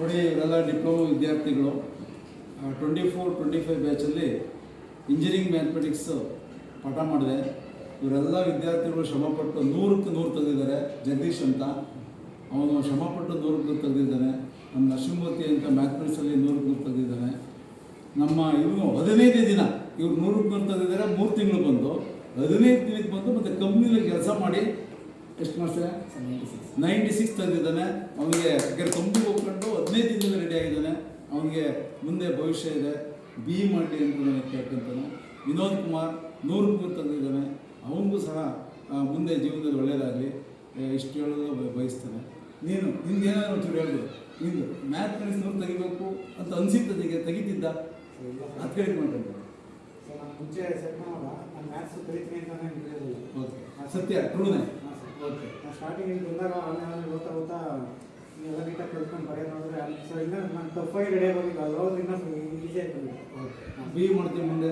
ನೋಡಿ, ಇವರೆಲ್ಲ ಡಿಪ್ಲೊಮಾ ವಿದ್ಯಾರ್ಥಿಗಳು 24-25 ಬ್ಯಾಚಲ್ಲಿ ಇಂಜಿನಿಯರಿಂಗ್ ಮ್ಯಾಥಮೆಟಿಕ್ಸ್ ಪಾಠ ಮಾಡಿದೆ. ಇವರೆಲ್ಲ ವಿದ್ಯಾರ್ಥಿಗಳು ಶ್ರಮಪಟ್ಟು 100ಕ್ಕೆ 100 ತೆಗೆದಿದ್ದಾರೆ. ಜಗದೀಶ್ ಅಂತ ಅವನು ಶ್ರಮಪಟ್ಟು 100ಕ್ಕೆ ತೆಗೆದಿದ್ದಾನೆ. ನಮ್ಮ ನರಸಿಂಹಮೂರ್ತಿ ಅಂತ ಮ್ಯಾಥಮೆಟಿಕ್ಸಲ್ಲಿ 100ಕ್ಕೆ 100 ತೆಗೆದಿದ್ದಾನೆ. ನಮ್ಮ ಇವನು 15 ದಿನ ಇವ್ರು 100ಕ್ಕೆ 100 ತೆಗೆದಿದ್ದಾರೆ. 3 ತಿಂಗಳು ಬಂದು 15 ದಿನಕ್ಕೆ ಬಂದು ಮತ್ತು ಕಂಪ್ನಿಲಿ ಕೆಲಸ ಮಾಡಿ ಎಷ್ಟು ಮಾಡ್ತಾರೆ 96 ತೆಗೆದಿದ್ದಾನೆ. ಅವನಿಗೆ ಕಂಪ್ನಿಗೆ ಹೋಗ್ಕೊಂಡು 15 ದಿನದಲ್ಲಿ ರೆಡಿ ಆಗಿದ್ದಾನೆ. ಅವನಿಗೆ ಮುಂದೆ ಭವಿಷ್ಯ ಇದೆ, BE ಮಾಡಲಿ ಅಂತ ನನಗೆ ಕೇಳ್ಕೊಂತಾನೆ. ವಿನೋದ್ ಕುಮಾರ್ 100ಕ್ಕೆ 100 ತೆಗೆದಿದ್ದಾನೆ. ಅವನಿಗೂ ಸಹ ಮುಂದೆ ಜೀವನದಲ್ಲಿ ಒಳ್ಳೆಯದಾಗಲಿ ಇಷ್ಟು ಹೇಳೋದು ಬಯಸ್ತಾನೆ. ನಿಂದು ಏನಾದರೂ ಒಂಚೂರು ಹೇಳ್ಬೋದು. ನಿಂದು ಮ್ಯಾಥಮೆಟಿಕ್ಸ್ 100 ತೆಗಿಬೇಕು ಅಂತ ಅನಿಸಿದ್ದದಿಗೆ ತೆಗಿತಿದ್ದ ಅದು ಕೇಳಿ ಮಾಡ್ಕೊಂಡು ಮುಂಚೆ ನಾನು ಮ್ಯಾಥ್ಸ್ ಕಲಿತೀನಿ ಅಂತ ಓಕೆ, ಸತ್ಯ ಟ್ರೂನೇ. ಓಕೆ, ಸ್ಟಾರ್ಟಿಂಗ್ ಬಂದಾಗ ಆಮೇಲೆ ಓದ್ತಾ ಎಲ್ಲ ನೀಟಾಗಿ ಕಲ್ತ್ಕೊಂಡು ಬರೆಯೋದು ಅಂದರೆ ಸೊ ಇನ್ನೂ ನಾನು ತಪ್ಪಾಗಿ ರೆಡಿ ಆಗೋದಿಲ್ಲ. ಅದ್ರೊಳಗೆ ಇನ್ನೂ ಈಸಿ ಆಗಿ ಓಕೆ, BE ಮಾಡ್ತೀವಿ ಮುಂದೆ.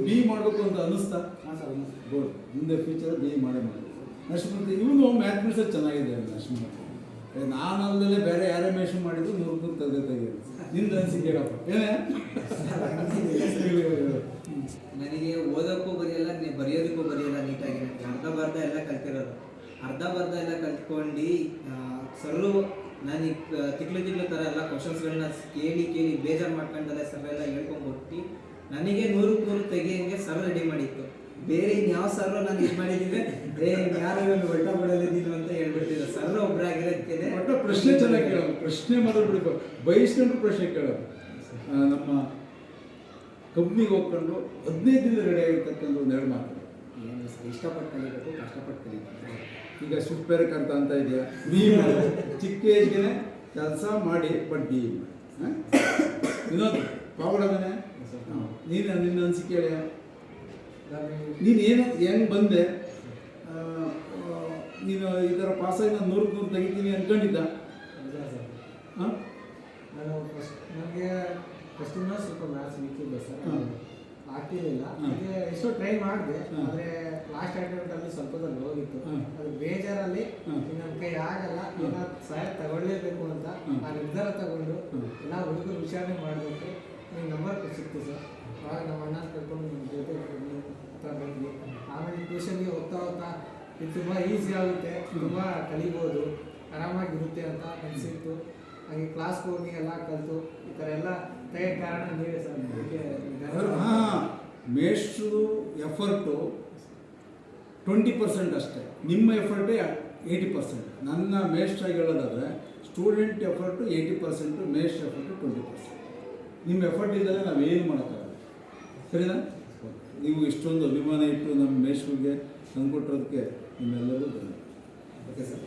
BE ಮಾಡಬೇಕು ಅಂತ ಅನ್ನಿಸ್ತಾ? ಹಾಂ ಸರ್. ಗೋಡ್, ಮುಂದೆ ಫ್ಯೂಚರ್ BE ಮಾಡೇ ಮಾಡಿ. ನರಸಿಂಹಮೂರ್ತಿ ಇವನು ಮ್ಯಾಥಮೆಟಿಕ್ಸಲ್ಲಿ ಚೆನ್ನಾಗಿದೆ. ನರಸಿಂಹಮೂರ್ತಿ ನಾನಲ್ಲದೆ ಬೇರೆ ಯಾರೇ ಮೇಷನ್ ಮಾಡಿದ್ರು 100ಕ್ಕೆ ತೆಗೆದು ನಿಂದು ಅನಿಸಿಕೆ ಹೇಳಪ್ಪ. ಏನೇ ನನಗೆ ಓದೋಕ್ಕೂ ಬರೆಯಲ್ಲ, ಬರೆಯೋದಕ್ಕೂ ಬರೆಯಲ್ಲ ನೀಟಾಗಿ. ಅರ್ಧ ಎಲ್ಲ ಕಲ್ತಿರೋದು. ಅರ್ಧ ಎಲ್ಲ ಕಲ್ತ್ಕೊಂಡು ಸರ್ರು ನಾನು ತಿಕ್ಲು ಥರ ಎಲ್ಲ ಕ್ವಶನ್ಸ್ಗಳನ್ನ ಕೇಳಿ ಬೇಜಾರು ಮಾಡ್ಕೊಂಡಲ್ಲ ಸರ್ ಎಲ್ಲ ಹೇಳ್ಕೊಂಡ್ಬಿಟ್ಟು ನನಗೆ 100ಕ್ಕೆ 100 ತೆಗಿಯೋಂಗೆ ಸರ್ ರೆಡಿ ಮಾಡಿತ್ತು. ಬೇರೆ ಇನ್ಯಾವ ಸರ್ರು ನಾನು ಇದು ಮಾಡಿದ್ದಿದ್ರೆ ಯಾರು ಒಟ್ಟ ಬಿಡೋದಿಲ್ಲ ಅಂತ ಹೇಳ್ಬಿಡ್ತಿದ್ದೆ. ಸರ್ ಒಬ್ಬರಾಗಿರೋದಕ್ಕೆ ಒಟ್ಟ ಪ್ರಶ್ನೆ ಚೆನ್ನಾಗಿ ಕೇಳೋದು, ಪ್ರಶ್ನೆ ಮಾಡೋದು ಬಯಸ್ಕೊಂಡು ಪ್ರಶ್ನೆ ಕೇಳೋದು. ನಮ್ಮ ಕಂಪ್ನಿಗೆ ಹೋಗ್ಕೊಂಡು 15 ದಿನ ರೆಡಿ ಆಗಿರ್ತಕ್ಕಂಥ ಒಂದು 2 ಮಾತು. ಏನು ಸರ್, ಇಷ್ಟಪಟ್ಟು ಕಲಿಬೇಕು, ಕಷ್ಟಪಟ್ಟು ಕಲಿಬೇಕು. ಈಗ ಸುಪ್ಪೇರಕ್ ಅಂತ ಇದೆಯಾ, BE ಮಾಡಿ ಚಿಕ್ಕ ಏಜ್ಗೆ ಕೆಲಸ ಮಾಡಿ ಬಟ್ BE ಮಾಡಿ. ವಿನೋದ್ ಪಾವಡವೇ ನೀನು ನಿನ್ನ ಅನಿಸಿಕೆ ಹೇಳ. ನೀನು ಹೆಂಗೆ ಬಂದೆ? ನೀನು ಈ ಥರ ಪಾಸಾಗಿ ನಾನು 100ಕ್ಕೆ 100 ತೆಗಿತೀನಿ ಅಂದ್ಕೊಂಡಿದ್ದ? ಹಾಂ, ನಾನು ನನಗೆ ಫಸ್ಟಿಂದ ಸ್ವಲ್ಪ ಮ್ಯಾಥ್ಸ್ ವೀಕಿಲ್ಲ ಸರ್, ಆಗ್ತಿರಲಿಲ್ಲ. ಹಾಗೆ ಎಷ್ಟೋ ಟ್ರೈ ಮಾಡಿದೆ, ಆದರೆ ಲಾಸ್ಟ್ ಅಟೆಂಪ್ಟಲ್ಲಿ ಸ್ವಲ್ಪದಲ್ಲಿ ಹೋಗಿತ್ತು. ಅದು ಬೇಜಾರಲ್ಲಿ ನನ್ನ ಕೈ ಆಗಲ್ಲ, ನಾನು ಸಹಾಯ ತಗೊಳ್ಳೇಬೇಕು ಅಂತ ಆ ನಿರ್ಧಾರ ತಗೊಂಡು ಎಲ್ಲ ಹುಡುಗರು ವಿಚಾರಣೆ ಮಾಡಬೇಕು. ನಿಮ್ಮ ನಂಬರ್ ಸಿಕ್ತು ಸರ್. ಆವಾಗ ನಮ್ಮ ಅಣ್ಣ ಕರ್ಕೊಂಡು ನಮ್ಮ ಜೊತೆ ಬಂದ್ವಿ. ಆಮೇಲೆ ಟ್ಯೂಷನ್ಗೆ ಹೋಗ್ತಾ ಇದು ತುಂಬ ಈಸಿ ಆಗುತ್ತೆ, ತುಂಬ ಕಲಿಬೋದು, ಆರಾಮಾಗಿರುತ್ತೆ ಅಂತ ಅನಿಸಿತ್ತು. ಹಾಗೆ ಕ್ಲಾಸ್ಗೆ ಹೋಗಿ ಎಲ್ಲ ಕಲಿತು ಈ ಥರ ಎಲ್ಲ ತೆಗೆದ ಕಾರಣ ನೀವೇ ಸರ್. ಮೇಷ್ಟ್ರು ಎಫರ್ಟು 20% ಅಷ್ಟೇ, ನಿಮ್ಮ ಎಫರ್ಟೇ 80%. ನನ್ನ ಮೇಷ್ಟ್ರಾಗಿ ಹೇಳೋದಾದರೆ ಸ್ಟೂಡೆಂಟ್ ಎಫರ್ಟು 80%, ಮೇಷ್ಟ್ರ ಎಫರ್ಟು 20%. ನಿಮ್ಮ ಎಫರ್ಟ್ ಇದ್ದರೆ ನಾವೇನು ಮಾಡೋಕ್ಕಾಗಲ್ಲ. ಸರಿನಾ? ನೀವು ಇಷ್ಟೊಂದು ಅಭಿಮಾನ ಇಟ್ಟು ನಮ್ಮ ಮೇಷ್ಟ್ರಿಗೆ ತಂದುಕೊಟ್ಟಿರೋದಕ್ಕೆ ನಿಮ್ಮೆಲ್ಲರೂ ಧನ್ಯವಾದ. Okay sir.